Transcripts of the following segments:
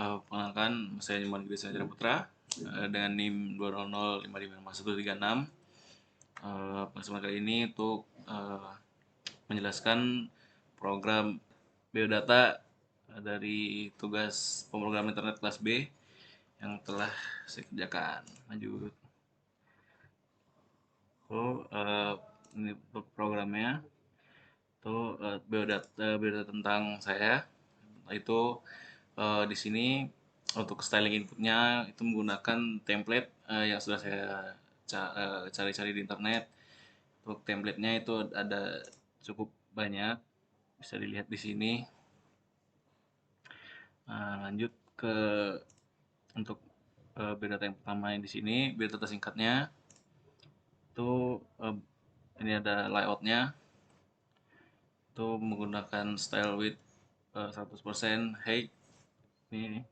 Perkenalkan, saya Nyoman Gede Sanjaya Putra dengan NIM 200555136. Kesempatan kali ini untuk menjelaskan program biodata dari tugas pemrograman internet kelas B yang telah saya kerjakan. Lanjut. Ini untuk programnya. Biodata tentang saya. Itu di sini untuk styling inputnya itu menggunakan template yang sudah saya cari-cari di internet. Untuk templatenya itu ada cukup banyak, bisa dilihat di sini. Lanjut ke untuk biodata yang pertama yang di sini, biodata singkatnya itu ini ada layoutnya, itu menggunakan style width 100% height. Ini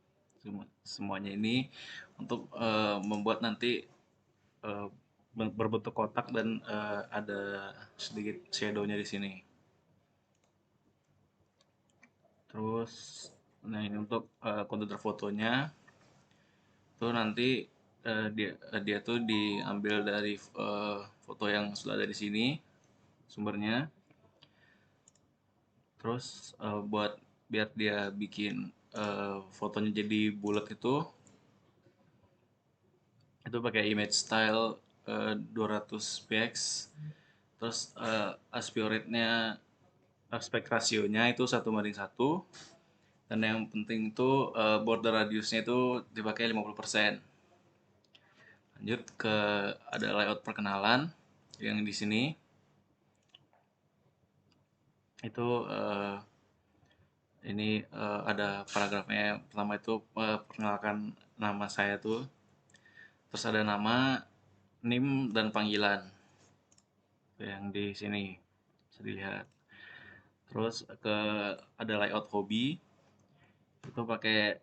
semuanya ini untuk membuat nanti berbentuk kotak dan ada sedikit shadownya di sini. Terus, nah ini untuk konten fotonya itu nanti dia tuh diambil dari foto yang sudah ada di sini sumbernya. Terus buat biar dia bikin fotonya jadi bulat itu pakai image style 200px. Terus aspek rasionya itu 1:1, dan yang penting itu border radiusnya itu dipakai 50%. Lanjut ke ada layout perkenalan yang di sini itu ini ada paragrafnya. Pertama itu perkenalkan nama saya tuh, terus ada nama, NIM, dan panggilan yang di sini bisa dilihat. Terus ada layout hobi, itu pakai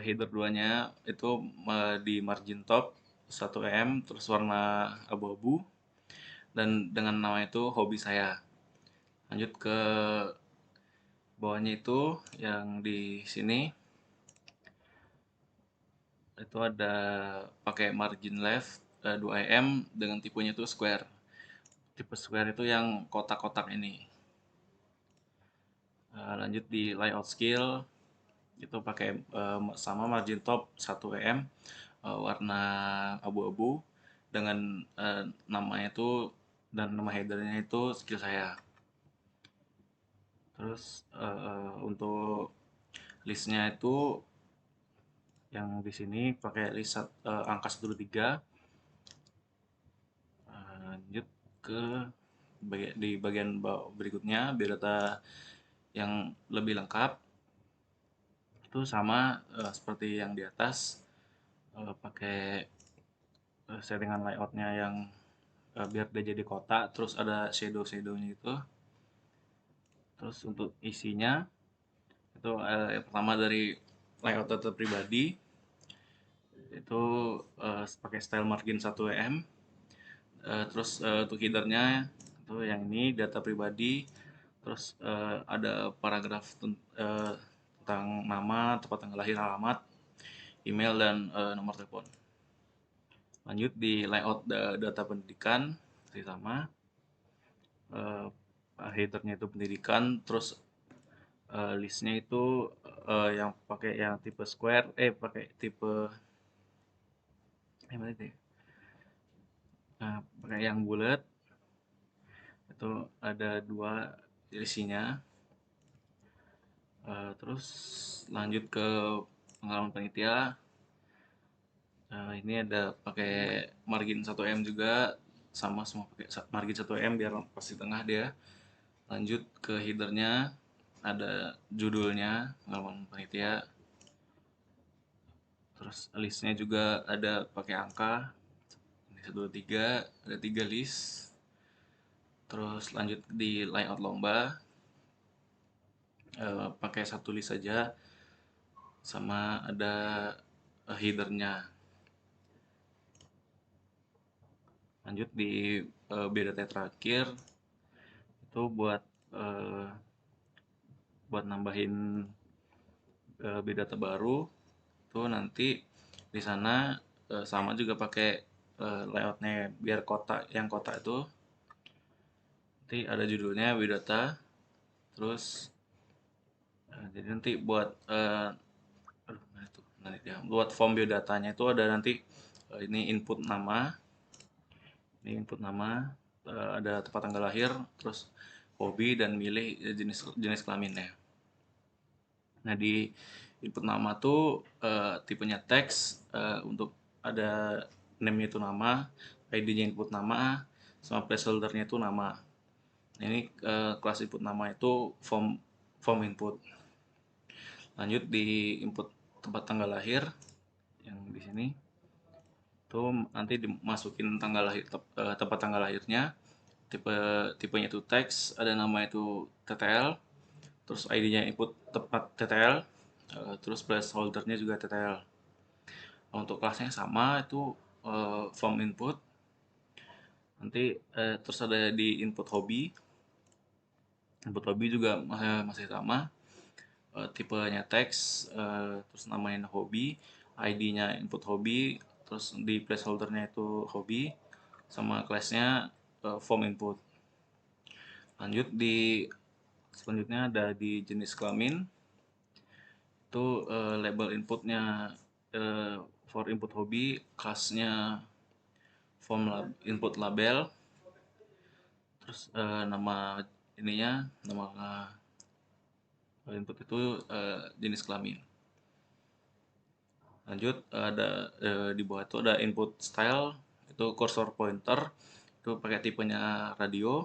header 2-nya itu di margin top 1 em, terus warna abu-abu, dan dengan nama itu hobi saya. Lanjut ke bawahnya itu yang di sini itu ada pakai margin left 2 em dengan tipenya itu square. Tipe square itu yang kotak-kotak ini. Lanjut di layout skill itu pakai sama margin top 1 em warna abu-abu dengan namanya itu dan nama headernya itu skill saya. Terus untuk listnya itu yang di sini pakai list angka 123. Lanjut ke di bagian berikutnya, biodata yang lebih lengkap itu sama seperti yang di atas, pakai settingan layoutnya yang biar dia jadi kotak, terus ada shadownya itu. Terus untuk isinya itu yang pertama dari layout data pribadi itu pakai style margin 1 em. Terus untuk headernya itu yang ini data pribadi, terus ada paragraf tentang nama, tempat tanggal lahir, alamat, email, dan nomor telepon. Lanjut di layout data pendidikan masih sama, headernya itu pendidikan, terus listnya itu yang pakai yang tipe square, pakai tipe mana itu ya? Nah, pakai yang bulat itu ada 2 isinya. Terus lanjut ke pengalaman panitia. Ini ada pakai margin 1 em juga, sama semua pakai margin 1 em biar pas di tengah dia. Lanjut ke headernya ada judulnya pengalaman panitia. Terus listnya juga ada pakai angka 1, 2, 3, ada 3 list. Terus lanjut di layout lomba, pakai 1 list saja, sama ada headernya. Lanjut di biodata terakhir itu buat nambahin biodata baru, itu nanti di sana sama juga pakai layoutnya biar kotak itu nanti ada judulnya biodata, terus jadi nanti buat aduh, nah itu nanti ya, buat form biodatanya itu ada nanti ini input nama, ada tempat tanggal lahir, terus hobi dan milih jenis jenis kelaminnya. Nah, di input nama tuh tipenya teks, untuk ada name-nya itu nama, ID-nya input nama, sama placeholder-nya itu nama. Nah, ini kelas input nama itu form input. Lanjut di input tempat tanggal lahir yang di sini itu nanti dimasukin tempat tanggal lahirnya, tipenya itu teks, ada nama itu TTL, terus ID-nya input tempat TTL, terus placeholder-nya juga TTL. Untuk kelasnya sama itu form input. Nanti terus ada di input hobi. Input hobi juga masih sama. Tipenya teks, terus namanya hobi, ID-nya input hobi, terus di placeholder-nya itu hobi, sama kelasnya form input. Lanjut selanjutnya ada di jenis kelamin. Itu label inputnya for input hobi, kelasnya input label, terus nama input itu jenis kelamin. Lanjut ada di bawah itu ada input style, itu cursor pointer, itu pakai tipenya radio,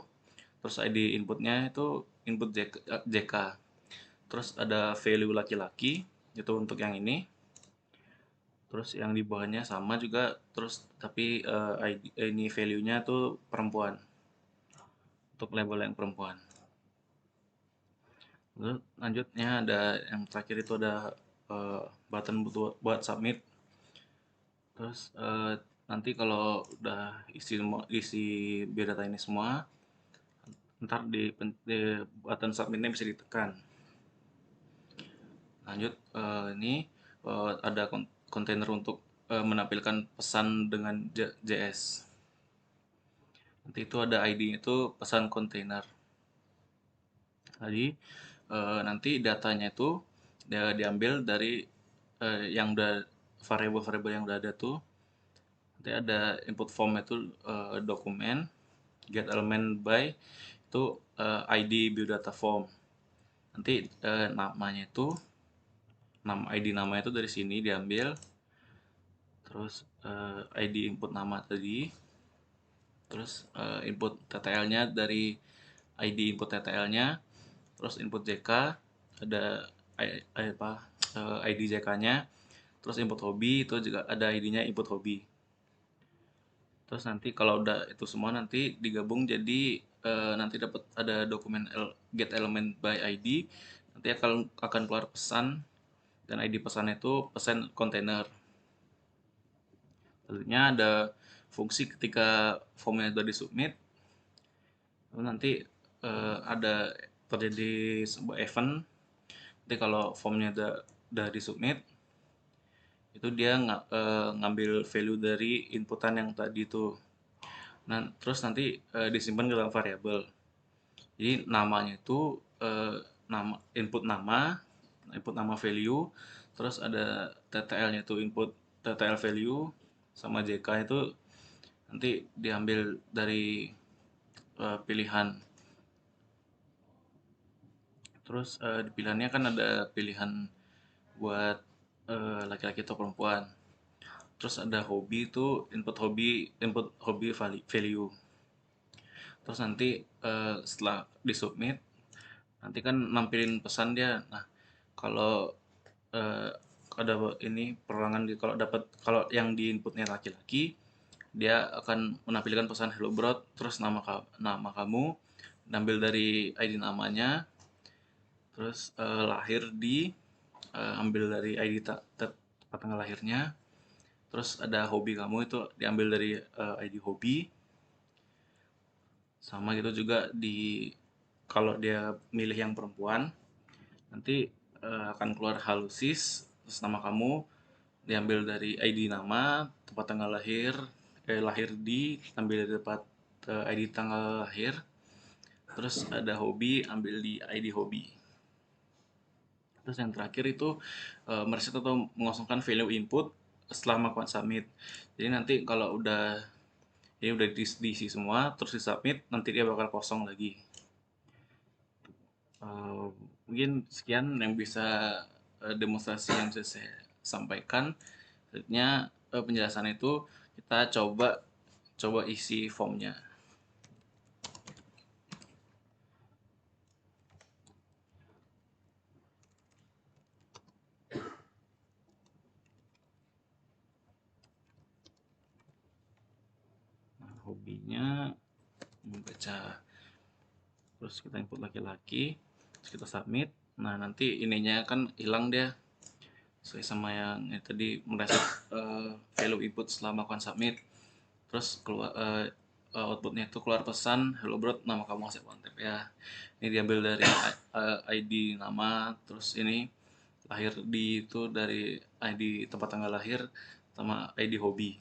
terus ID inputnya itu input JK. Terus ada value laki-laki, itu untuk yang ini. Terus yang di bawahnya sama juga, terus tapi ini value-nya tuh perempuan, untuk label yang perempuan. Lalu lanjutnya ada yang terakhir itu ada button buat submit. Terus nanti kalau udah isi biodata ini semua, ntar di button submitnya bisa ditekan. Lanjut ini ada kontainer untuk menampilkan pesan dengan JS. Nanti itu ada ID itu pesan kontainer. Jadi nanti datanya itu diambil dari yang udah variabel-variabel yang udah ada tuh. Nanti ada input form itu dokumen get element by itu ID biodata form. Nanti namanya itu ID nama itu dari sini diambil. Terus ID input nama tadi. Terus input TTL-nya dari ID input TTL-nya. Terus input JK ada ID JK-nya. Terus input hobi itu juga ada ID-nya input hobi. Terus nanti kalau udah itu semua nanti digabung jadi nanti dapat ada dokumen get element by ID. Nanti akan keluar pesan, dan ID pesannya itu pesan kontainer. Selanjutnya ada fungsi ketika formnya sudah disubmit, nanti ada terjadi sebuah event. Nanti kalau formnya udah disubmit, itu dia ngambil value dari inputan yang tadi itu. Nah, terus nanti disimpan ke dalam variabel. Jadi namanya itu input nama value, terus ada TTL-nya itu input TTL value, sama JK itu nanti diambil dari pilihan. Terus di pilihannya kan ada pilihan buat laki-laki atau perempuan. Terus ada hobi itu input hobi value. Terus nanti setelah disubmit, nanti kan nampilin pesan dia. Nah, kalau uh, ada ini perulangan kalau yang di inputnya laki-laki, dia akan menampilkan pesan hello bro, terus nama kamu, ambil dari ID namanya, terus lahir ambil dari ID tempat tanggal lahirnya, terus ada hobi kamu itu diambil dari ID hobi. Sama gitu juga kalau dia milih yang perempuan, nanti akan keluar halusis, terus nama kamu, diambil dari ID nama, tempat tanggal lahir, lahir di, ambil dari tempat ID tanggal lahir, terus ada hobi, ambil di ID hobi. Terus yang terakhir itu mereset atau mengosongkan value input setelah melakukan submit. Jadi nanti kalau udah diisi semua, terus di submit, nanti dia bakal kosong lagi. Eh, Mungkin sekian yang bisa demonstrasi yang bisa saya sampaikan. Selanjutnya penjelasan itu kita coba isi formnya. Nah, hobinya membaca, terus kita input laki-laki, terus kita submit. Nah, nanti ininya kan hilang dia sesuai sama yang tadi mereset value input setelah melakukan submit. Terus keluar outputnya itu keluar pesan, hello bro, nama kamu Asep Mantep ya. Ini diambil dari ID nama, terus ini lahir di itu dari ID tempat tanggal lahir sama ID hobi.